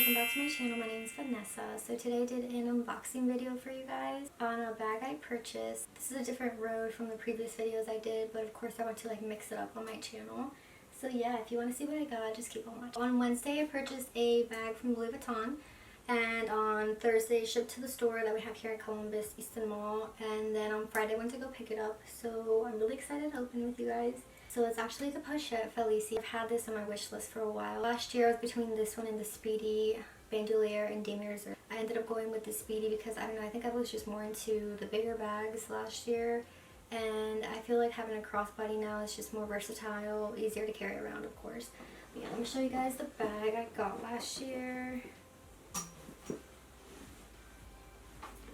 welcome back to my channel. My name is Vanessa. So today I did an unboxing video for you guys on a bag I purchased. This is a different road from the previous videos I did, but of course I want to like mix it up on my channel. So yeah, if you want to see what I got, just keep on watching. On Wednesday I purchased a bag from Louis Vuitton, and on Thursday it shipped to the store that we have here in Columbus, Easton Mall, and then on Friday I went to go pick it up. So I'm really excited to open it with you guys. So it's actually the Pochette Felicie. I've had this on my wish list for a while. Last year I was between this one and the SPEEDY, Bandoulière, and Damier. I ended up going with the SPEEDY because I don't know, I think I was just more into the bigger bags last year. And I feel like having a crossbody now is just more versatile, easier to carry around, of course. But yeah, let me show you guys the bag I got last year.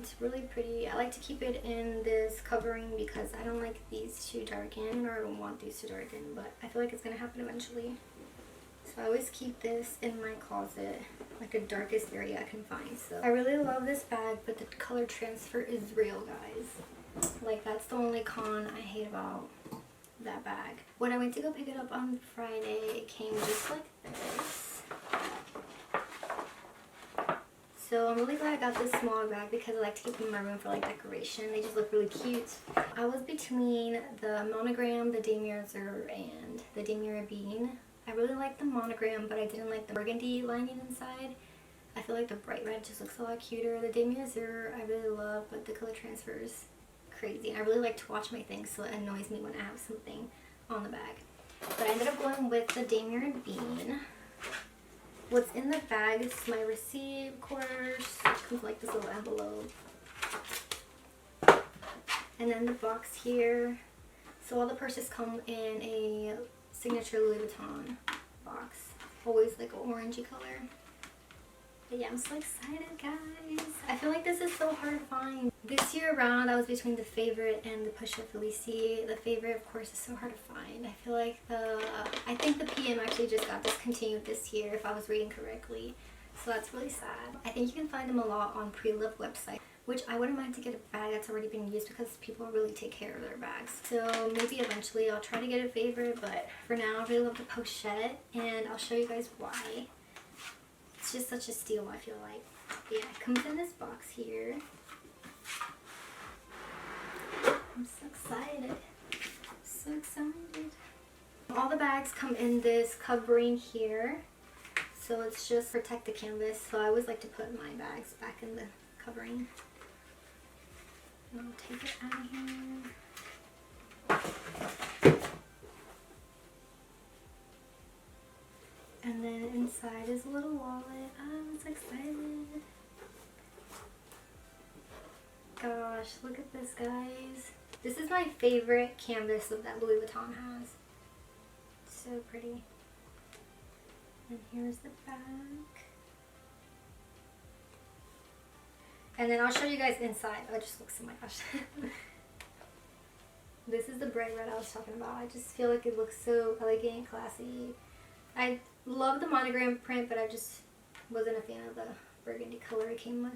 It's really pretty. I like to keep it in this covering because I don't like these to darken, or I don't want these to darken, but I feel like it's going to happen eventually. So I always keep this in my closet, like the darkest area I can find. So I really love this bag, but the color transfer is real, guys. Like, that's the only con I hate about that bag. When I went to go pick it up on Friday, it came just like this. So I'm really glad I got this smaller bag because I like to keep them in my room for like decoration. They just look really cute. I was between the monogram, the Damier, and the Damier Ebene. I really like the monogram, but I didn't like the burgundy lining inside. I feel like the bright red just looks a lot cuter. The Damier I really love, but the color transfer is crazy. And I really like to watch my things, so it annoys me when I have something on the bag. But I ended up going with the Damier Ebene. What's in the bag is my receipt, of course. It comes like this little envelope. And then the box here. So all the purses come in a signature Louis Vuitton box. Always like an orangey color. But yeah, I'm so excited, guys. I feel like this is so hard to find. This year around, I was between the Favorite and the Pochette Felicie. The Favorite, of course, is so hard to find. I feel like I think the PM actually just got discontinued this year, if I was reading correctly. So that's really sad. I think you can find them a lot on Pre-Loved website, which I wouldn't mind to get a bag that's already been used because people really take care of their bags. So maybe eventually I'll try to get a Favorite, but for now I really love the Pochette, and I'll show you guys why. It's just such a steal, I feel like. But yeah, it comes in this box here. I'm so excited. So excited. All the bags come in this covering here. So it's just protect the canvas. So I always like to put my bags back in the covering. And I'll take it out of here. And then inside is a little wallet. I'm so excited. Gosh, look at this, guys. This is my favorite canvas that Louis Vuitton has. So pretty. And here's the back. And then I'll show you guys inside. Oh, it just looks, oh my gosh. This is the bright red I was talking about. I just feel like it looks so elegant, classy. I love the monogram print, but I just wasn't a fan of the burgundy color it came with.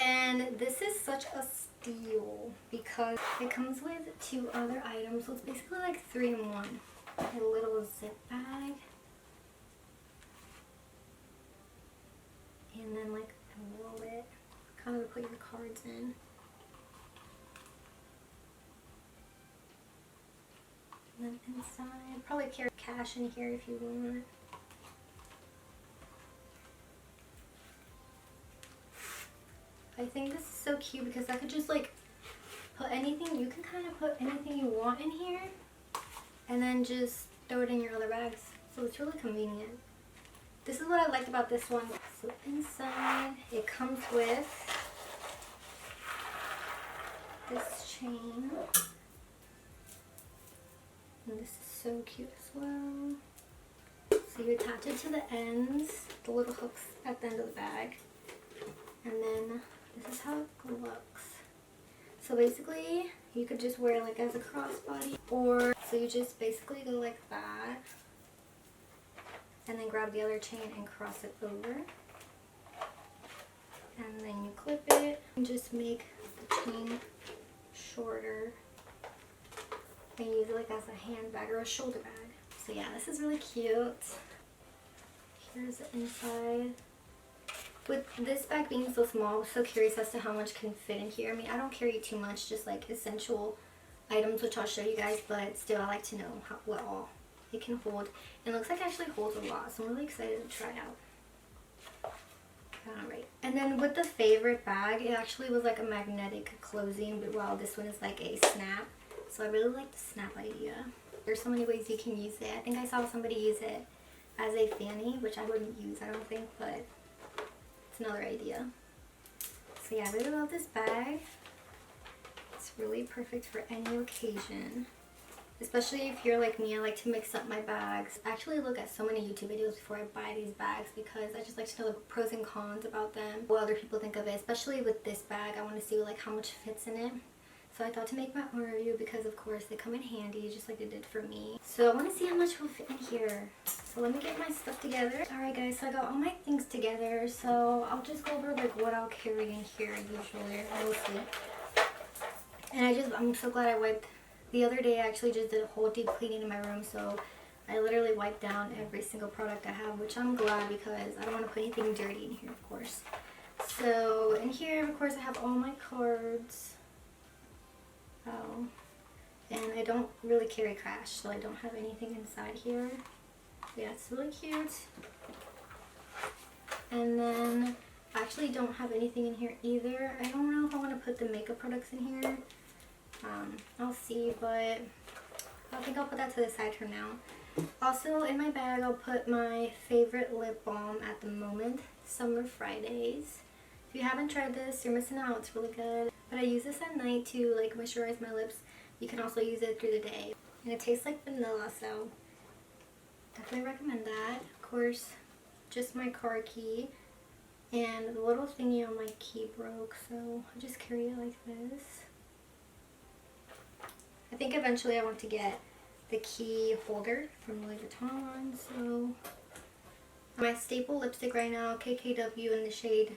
And this is such a steal because it comes with 2 other items. So it's basically like 3 in 1. A little zip bag. And then like a wallet. Kind of to put your cards in. And then inside, probably carry cash in here if you want. I think this is so cute because I could just like put anything. You can kind of put anything you want in here and then just throw it in your other bags. So it's really convenient. This is what I liked about this one. So inside it comes with this chain. And this is so cute as well. So you attach it to the ends, the little hooks at the end of the bag. And then this is how it looks. So basically, you could just wear it like as a crossbody, or so you just basically go like that. And then grab the other chain and cross it over. And then you clip it and just make the chain shorter. And use it like as a handbag or a shoulder bag. So yeah, this is really cute. Here's the inside. With this bag being so small, I was so curious as to how much can fit in here. I mean, I don't carry too much, just like essential items, which I'll show you guys, but still I like to know what all it can hold. And it looks like it actually holds a lot, so I'm really excited to try it out. Alright, and then with the favorite bag, it actually was like a magnetic closing, but while this one is like a snap. So I really like the snap idea. There's so many ways you can use it. I think I saw somebody use it as a fanny, which I wouldn't use, I don't think, but it's another idea. So yeah, I really love this bag. It's really perfect for any occasion. Especially if you're like me, I like to mix up my bags. I actually look at so many YouTube videos before I buy these bags because I just like to know the pros and cons about them, what other people think of it. Especially with this bag, I want to see like how much fits in it. So I thought to make my own review because of course they come in handy just like they did for me. So I want to see how much will fit in here. So let me get my stuff together. Alright guys, so I got all my things together. So I'll just go over like what I'll carry in here usually, mostly. And I'm so glad I wiped. The other day I actually just did a whole deep cleaning in my room, so I literally wiped down every single product I have, which I'm glad because I don't want to put anything dirty in here, of course. So in here, of course, I have all my cards. Oh, and I don't really carry cash, so I don't have anything inside here. Yeah, it's really cute. And then I actually don't have anything in here either. I don't know if I want to put the makeup products in here. I'll see, but I think I'll put that to the side for now. Also, in my bag, I'll put my favorite lip balm at the moment, Summer Fridays. If you haven't tried this, you're missing out. It's really good. But I use this at night to like moisturize my lips. You can also use it through the day. And it tastes like vanilla, so definitely recommend that. Of course, just my car key. And the little thingy on my key broke, so I'll just carry it like this. I think eventually I want to get the key holder from Louis Vuitton. So my staple lipstick right now, KKW in the shade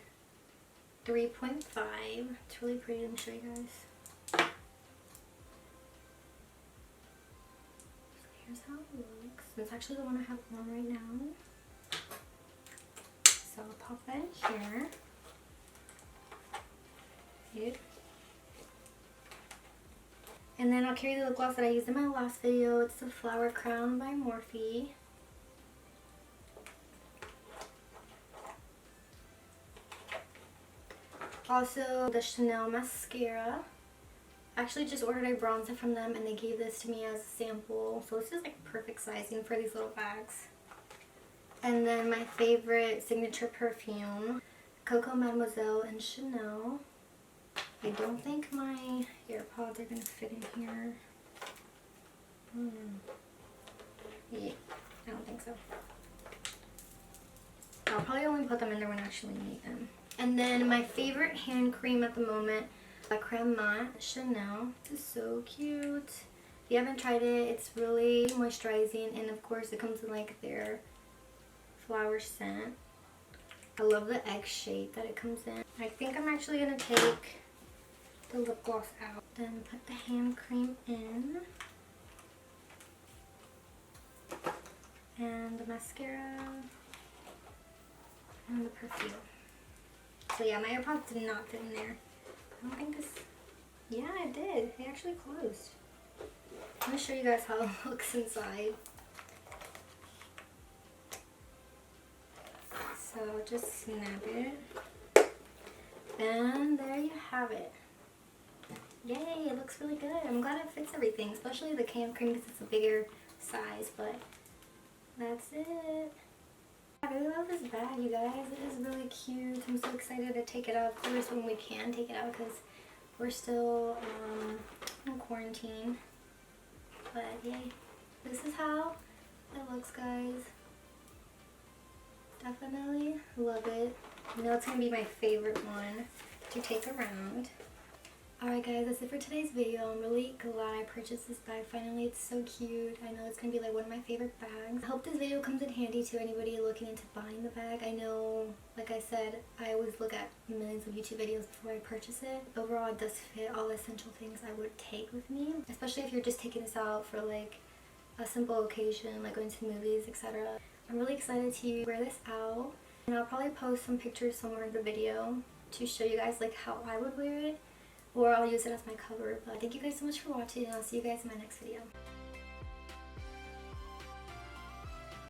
3.5. It's really pretty. Let me show you guys. So here's how it looks. It's actually the one I have on right now. So I'll pop that in here. Cute. And then I'll carry the lip gloss that I used in my last video. It's the Flower Crown by Morphe. Also, the Chanel mascara. I actually just ordered a bronzer from them and they gave this to me as a sample. So this is like perfect sizing for these little bags. And then my favorite signature perfume, Coco Mademoiselle and Chanel. I don't think my AirPods are going to fit in here. Yeah, I don't think so. I'll probably only put them in there when I actually need them. And then my favorite hand cream at the moment, La Creme Matte Chanel. This is so cute. If you haven't tried it, it's really moisturizing, and of course it comes in like their flower scent. I love the egg shape that it comes in. I think I'm actually going to take the lip gloss out, then put the hand cream in, and the mascara, and the perfume. So yeah, my AirPods did not fit in there. I don't think this, yeah it did, it actually closed. Let me show you guys how it looks inside. So just snap it, and there you have it. Yay, it looks really good. I'm glad it fits everything, especially the hand cream because it's a bigger size, but that's it. I really love this bag, you guys. It is really cute. I'm so excited to take it out, of course, when we can take it out because we're still in quarantine. But yay, this is how it looks, guys. Definitely love it. I know it's going to be my favorite one to take around. Alright guys, that's it for today's video. I'm really glad I purchased this bag finally. It's so cute. I know it's going to be like one of my favorite bags. I hope this video comes in handy to anybody looking into buying the bag. I know, like I said, I always look at millions of YouTube videos before I purchase it. Overall, it does fit all the essential things I would take with me. Especially if you're just taking this out for like a simple occasion, like going to movies, etc. I'm really excited to wear this out. And I'll probably post some pictures somewhere in the video to show you guys like how I would wear it, or I'll use it as my cover. But thank you guys so much for watching, and I'll see you guys in my next video.